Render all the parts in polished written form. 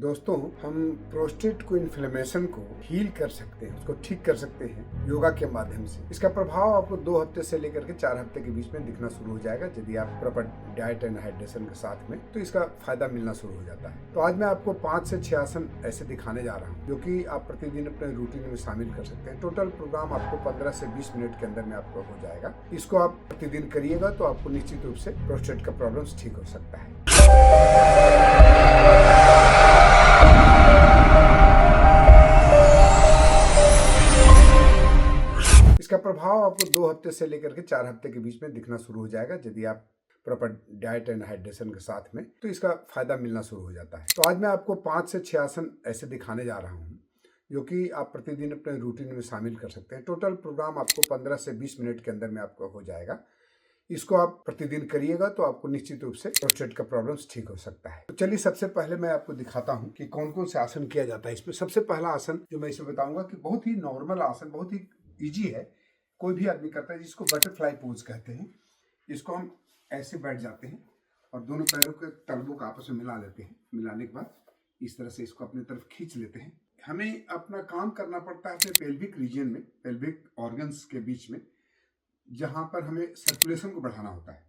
दोस्तों, हम प्रोस्टेट को इन्फ्लेमेशन को हील कर सकते हैं, उसको ठीक कर सकते हैं योगा के माध्यम से। इसका प्रभाव आपको 2 हफ्ते से लेकर के 4 हफ्ते के बीच में दिखना शुरू हो जाएगा यदि आप प्रॉपर डाइट एंड हाइड्रेशन के साथ में, तो इसका फायदा मिलना शुरू हो जाता है। तो आज मैं आपको 5 से 6 आसन ऐसे दिखाने जा रहा हूँ जो कि आप प्रतिदिन अपने रूटीन में शामिल कर सकते हैं। टोटल प्रोग्राम आपको 15 से 20 मिनट के अंदर में आपको हो जाएगा। इसको आप प्रतिदिन करिएगा तो आपको निश्चित रूप से प्रोस्टेट का प्रॉब्लम ठीक हो सकता है। इसका प्रभाव आपको 2 हफ्ते से लेकर के 4 हफ्ते के बीच में दिखना शुरू हो जाएगा यदि आप प्रॉपर डाइट एंड हाइड्रेशन के साथ में, तो इसका फायदा मिलना शुरू हो जाता है। तो आज मैं आपको 5 से 6 आसन ऐसे दिखाने जा रहा हूँ जो कि आप प्रतिदिन अपने रूटीन में शामिल कर सकते हैं। टोटल प्रोग्राम आपको 15 से 20 मिनट के अंदर में आपको हो जाएगा। इसको आप प्रतिदिन करिएगा तो आपको निश्चित रूप से प्रोस्टेट का प्रॉब्लम ठीक हो सकता है। तो चलिए सबसे पहले मैं आपको दिखाता हूँ कि कौन कौन से आसन किया जाता है। इसमें सबसे पहला आसन जो मैं इसमें बताऊंगा कि बहुत ही नॉर्मल आसन, बहुत ही ईजी है, कोई भी आदमी करता है, जिसको बटरफ्लाई पोज कहते हैं। इसको हम ऐसे बैठ जाते हैं और दोनों पैरों के तलवों को आपस में मिला लेते हैं। मिलाने के बाद इस तरह से इसको अपनी तरफ खींच लेते हैं। हमें अपना काम करना पड़ता है अपने पेल्विक रीजन में, पेल्विक ऑर्गन्स के बीच में, जहां पर हमें सर्कुलेशन को बढ़ाना होता है।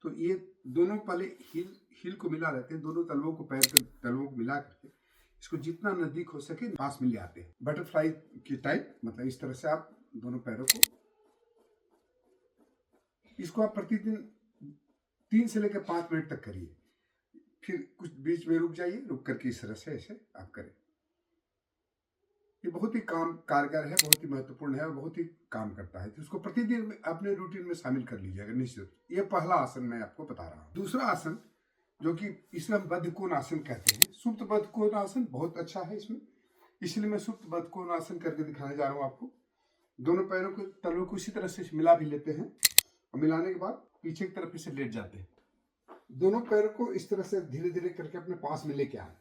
तो ये दोनों पहले हील को मिला लेते हैं, दोनों तलवों को, पैर के तलवों को मिला करके इसको जितना नजदीक हो सके पास में ले आते हैं। बटरफ्लाई की टाइप, मतलब इस तरह से आप दोनों पैरों को, इसको आप प्रतिदिन 3 से लेकर 5 मिनट तक करिए। फिर कुछ बीच में रुक जाइए, रुक करके इस तरह से ऐसे आप करें। ये बहुत ही कारगर है, बहुत ही महत्वपूर्ण है और बहुत ही काम करता है। तो उसको प्रतिदिन अपने रूटीन में शामिल कर लीजिएगा निश्चित। ये पहला आसन मैं आपको बता रहा हूँ। दूसरा आसन जो कि इसे हम बद्ध कोण आसन कहते हैं। सुप्त बद्ध कोण आसन बहुत अच्छा है इसमें, इसलिए मैं सुप्त बद्ध कोण आसन करके दिखाने जा रहा हूँ आपको। दोनों पैरों के तलवों को इसी तरह से मिला भी लेते हैं और मिलाने के बाद पीछे की तरफ इसे लेट जाते हैं। दोनों पैरों को इस तरह से धीरे धीरे करके अपने पास में लेके आए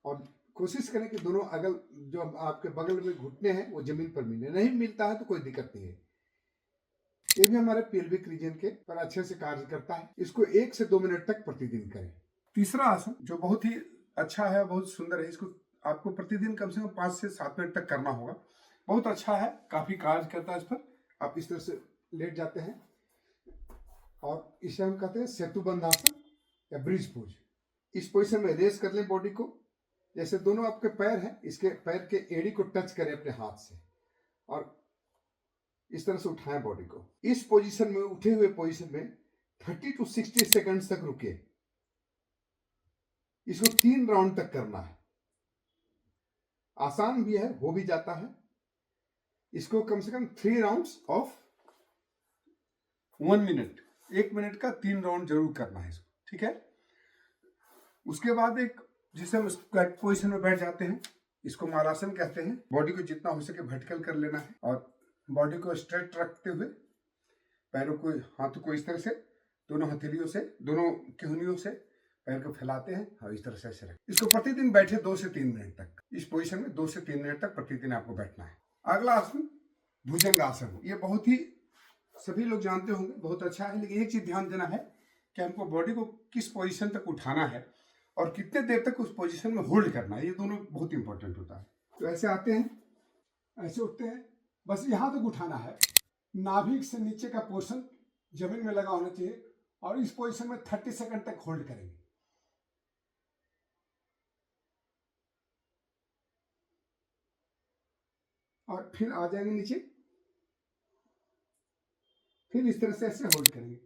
और कोशिश करें कि दोनों अगल जो आपके बगल में घुटने हैं वो जमीन पर मिले। नहीं मिलता है तो कोई दिक्कत नहीं है, ये भी हमारे पेल्विक रीजन के पर अच्छे से कार्य करता है। इसको 1 से 2 मिनट तक प्रतिदिन करें। तीसरा आसन जो बहुत ही अच्छा है, बहुत सुंदर है, इसको आपको प्रतिदिन कम से कम 5 से 7 मिनट तक करना होगा। बहुत अच्छा है, काफी कार्य करता है इस पर। आप इस तरह से लेट जाते हैं और इसे हम कहते हैं सेतुबंध आसन या ब्रिज पोज। इस पोजिशन में रेस कर लें बॉडी को, जैसे दोनों आपके पैर हैं, इसके पैर के एड़ी को टच करें अपने हाथ से और इस तरह से उठाएं बॉडी को। इस पोजीशन में, उठे हुए पोजीशन में 30 to 60 सेकंड्स तक रुके। इसको 3 राउंड तक करना है। आसान भी है, हो भी जाता है। इसको कम से कम 3 राउंड्स ऑफ 1 मिनट, 1 मिनट का 3 राउंड जरूर करना है इसको, ठीक है। उसके बाद एक जिसे हम स्क्वैट पोजीशन में बैठ जाते हैं, इसको मालासन कहते हैं। बॉडी को जितना हो सके वर्टिकल कर लेना है और बॉडी को स्ट्रेट रखते हुए पैरों को, हाथों को इस तरह से, दोनों हथेलियों से, दोनों केहनियों से पैर को फैलाते हैं और इस तरह से ऐसे रखें। इसको प्रतिदिन बैठे 2 से 3 मिनट तक। इस पोजीशन में 2 से 3 मिनट तक प्रतिदिन आपको बैठना है। अगला आसन भुजंग आसन। ये बहुत ही सभी लोग जानते होंगे, बहुत अच्छा है, लेकिन एक चीज ध्यान देना है कि हमको बॉडी को किस पोजीशन तक उठाना है और कितने देर तक उस पोजीशन में होल्ड करना है। ये दोनों बहुत इंपॉर्टेंट होता है। तो ऐसे आते हैं, ऐसे उठते हैं, बस यहां तक उठाना है। नाभिक से नीचे का पोर्शन जमीन में लगा होना चाहिए और इस पोजीशन में 30 सेकंड तक होल्ड करेंगे। और फिर आ जाएंगे नीचे, फिर इस तरह से ऐसे होल्ड करेंगे।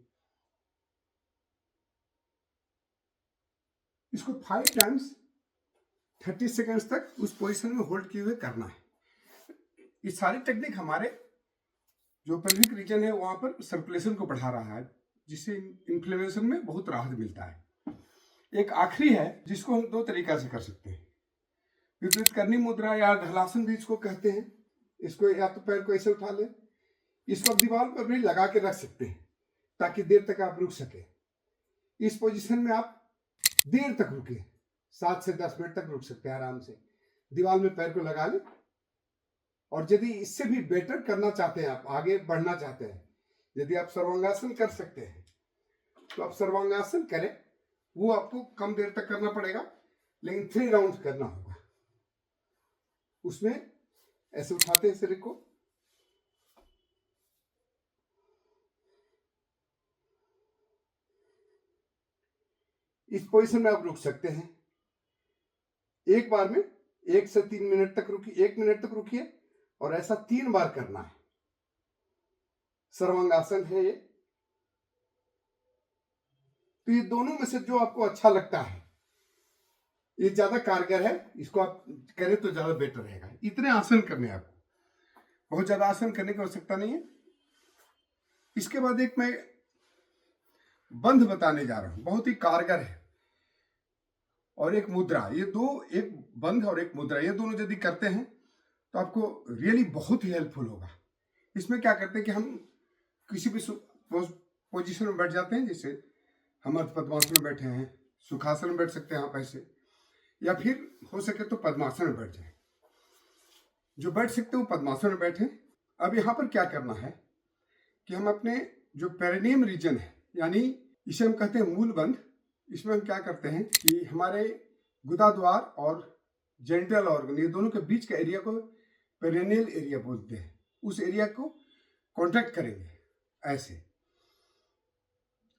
इसको 5 टाइम्स 30 सेकंड्स तक उस पोजीशन में होल्ड किए हुए करना है। ये सारी टेक्निक हमारे जो पेल्विक रीजन है वहां पर सर्कुलेशन को बढ़ा रहा है, जिससे इन्फ्लेमेशन में बहुत राहत मिलता है। एक आखिरी है जिसको हम 2 तरीका से कर सकते हैं। विपरीत करनी मुद्रा या ढलासन भी इसको कहते हैं। इसको या तो पैर को ऐसे उठा ले, इसको आप दीवार पर भी लगा के रख सकते हैं ताकि देर तक आप रुक सके। इस पोजीशन में आप देर तक रुके, 7 से 10 मिनट तक रुक सकते हैं आराम से। दीवार में पैर को लगा ले और यदि इससे भी बेटर करना चाहते हैं, आप आगे बढ़ना चाहते हैं, यदि आप सर्वांगासन कर सकते हैं तो आप सर्वांगासन करें। वो आपको कम देर तक करना पड़ेगा, लेकिन 3 राउंड करना होगा। उसमें ऐसे उठाते हैं शरीर को, इस पोजीशन में आप रुक सकते हैं। एक बार में 1 से 3 मिनट तक रुकिए, 1 मिनट तक रुकिए और ऐसा 3 बार करना है। सर्वांगासन है ये। तो ये दोनों में से जो आपको अच्छा लगता है, ये ज्यादा कारगर है, इसको आप करें तो ज्यादा बेटर रहेगा। इतने आसन करने हैं आपको, बहुत ज्यादा आसन करने की आवश्यकता नहीं है। इसके बाद एक मैं बंध बताने जा रहा हूं, बहुत ही कारगर है, और एक मुद्रा। ये दो, एक बंध और एक मुद्रा, ये दोनों यदि करते हैं तो आपको रियली बहुत ही हेल्पफुल होगा। इसमें क्या करते हैं कि हम किसी भी पोजीशन में बैठ जाते हैं, जैसे हम अर्ध पद्मासन में बैठे हैं, सुखासन में बैठ सकते हैं आप ऐसे, या फिर हो सके तो पद्मासन में बैठ जाए। जो बैठ सकते हो पद्मासन में बैठे। अब यहाँ पर क्या करना है कि हम अपने जो पेरिनियम रीजन है, यानी इसे हम कहते हैं मूल बंध, इसमें हम क्या करते हैं कि हमारे गुदाद्वार और जेनिटल ऑर्गन, ये दोनों के बीच का एरिया को पेरिनियल एरिया बोलते हैं। उस एरिया को कॉन्ट्रैक्ट करेंगे, ऐसे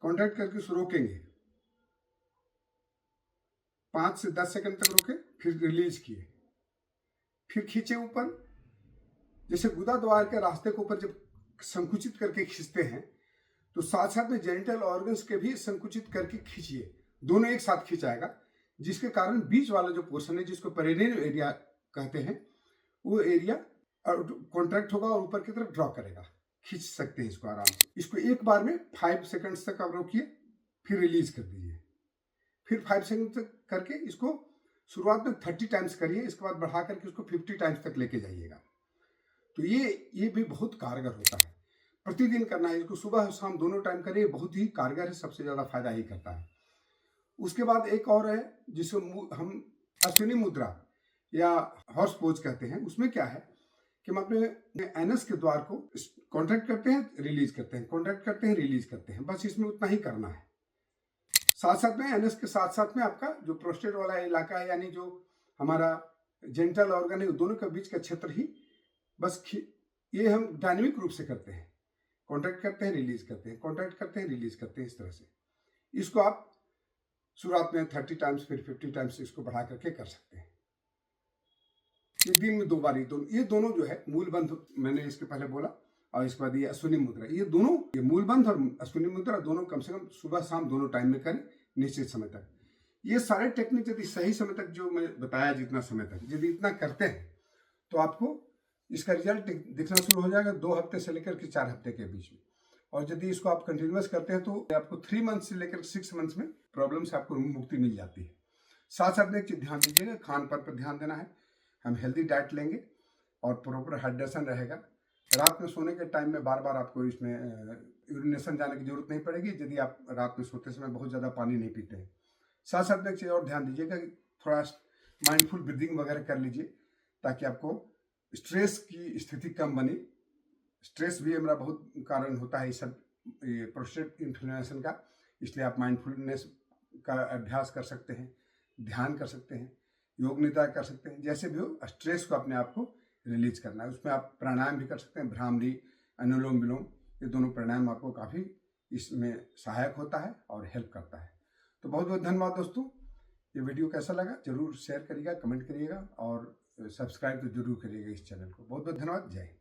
कॉन्ट्रैक्ट करके उसको रोकेंगे, 5 से 10 सेकंड तक रोके, फिर रिलीज किए, फिर खींचे ऊपर। जैसे गुदाद्वार के रास्ते के ऊपर जब संकुचित करके खींचते हैं तो साथ साथ में जेनिटल ऑर्गन्स के भी संकुचित करके खींचिए, दोनों एक साथ खींचाएगा, जिसके कारण बीच वाला जो पोर्शन है, जिसको पेरिनियल एरिया कहते हैं, वो एरिया कॉन्ट्रैक्ट होगा और ऊपर की तरफ ड्रॉ करेगा। खींच सकते हैं इसको आराम से। इसको एक बार में 5 सेकंड्स तक आप रोकिए, फिर रिलीज कर दीजिए, फिर 5 सेकंड तक करके इसको शुरुआत में 30 टाइम्स करिए, इसके बाद बढ़ा करके उसको 50 टाइम्स तक लेके जाइएगा। तो ये भी बहुत कारगर होता है, प्रतिदिन करना है इसको, सुबह और शाम दोनों टाइम करिए, बहुत ही कारगर है, सबसे ज्यादा फायदा ही करता है। उसके बाद एक और है जिसको हम अश्विनी मुद्रा या हॉर्स पोज कहते हैं। उसमें क्या है कि हम अपने एनस के द्वार को कॉन्ट्रैक्ट करते हैं, रिलीज करते हैं, कॉन्ट्रैक्ट करते हैं, रिलीज करते हैं, बस इसमें उतना ही करना है। साथ साथ में एनस के साथ साथ में आपका जो प्रोस्टेट वाला इलाका है, यानी जो हमारा जेनिटल ऑर्गन है, दोनों के बीच का क्षेत्र ही बस ये हम डायनेमिक रूप से करते हैं, कॉन्ट्रैक्ट करते हैं, रिलीज करते हैं, कॉन्ट्रैक्ट करते हैं, रिलीज करते हैं, इस तरह से। इसको आप शुरुआत में 30 टाइम्स, फिर 50 टाइम्स इसको बढ़ा करके कर सकते हैं। ये दिन में 2 बार, ये दोनों जो है मूल बंध मैंने इसके पहले बोला, और इसके बाद ये अश्विनी मुद्रा, ये दोनों, ये मूल बंध और अश्विनी मुद्रा दोनों कम से कम सुबह शाम दोनों टाइम में करें, निश्चित समय तक। ये सारे टेक्निक यदि सही समय तक, जो मैं बताया जितना समय तक यदि इतना करते हैं तो आपको इसका रिजल्ट दिखना शुरू हो जाएगा 2 हफ्ते से लेकर के 4 हफ्ते के बीच में। और यदि इसको आप कंटिन्यूअस करते हैं तो आपको 3 मंथ से लेकर 6 मंथ्स में प्रॉब्लम से आपको मुक्ति मिल जाती है। साथ साथ में एक चीज ध्यान दीजिएगा, खान पान पर ध्यान देना है। हम हेल्दी डाइट लेंगे और प्रॉपर हाइड्रेशन रहेगा। रात में सोने के टाइम में बार बार आपको इसमें यूरिनेशन जाने की जरूरत नहीं पड़ेगी, यदि आप रात में सोते समय बहुत ज़्यादा पानी नहीं पीते हैं। साथ साथ में एक चीज़ और ध्यान दीजिएगा कि थोड़ा माइंडफुल ब्रीदिंग वगैरह कर लीजिए, ताकि आपको स्ट्रेस की स्थिति कम बने। स्ट्रेस भी हमारा बहुत कारण होता है इस सब प्रोस्टेट इन्फ्लेमेशन का, इसलिए आप माइंडफुलनेस का अभ्यास कर सकते हैं, ध्यान कर सकते हैं, योग निद्रा कर सकते हैं, जैसे भी हो स्ट्रेस को अपने आप को रिलीज करना है। उसमें आप प्राणायाम भी कर सकते हैं, भ्रामरी, अनुलोम विलोम, ये दोनों प्राणायाम आपको काफ़ी इसमें सहायक होता है और हेल्प करता है। तो बहुत बहुत धन्यवाद दोस्तों। ये वीडियो कैसा लगा जरूर शेयर करिएगा, कमेंट करिएगा और सब्सक्राइब तो जरूर करिएगा इस चैनल को। बहुत बहुत धन्यवाद। जय हिंद।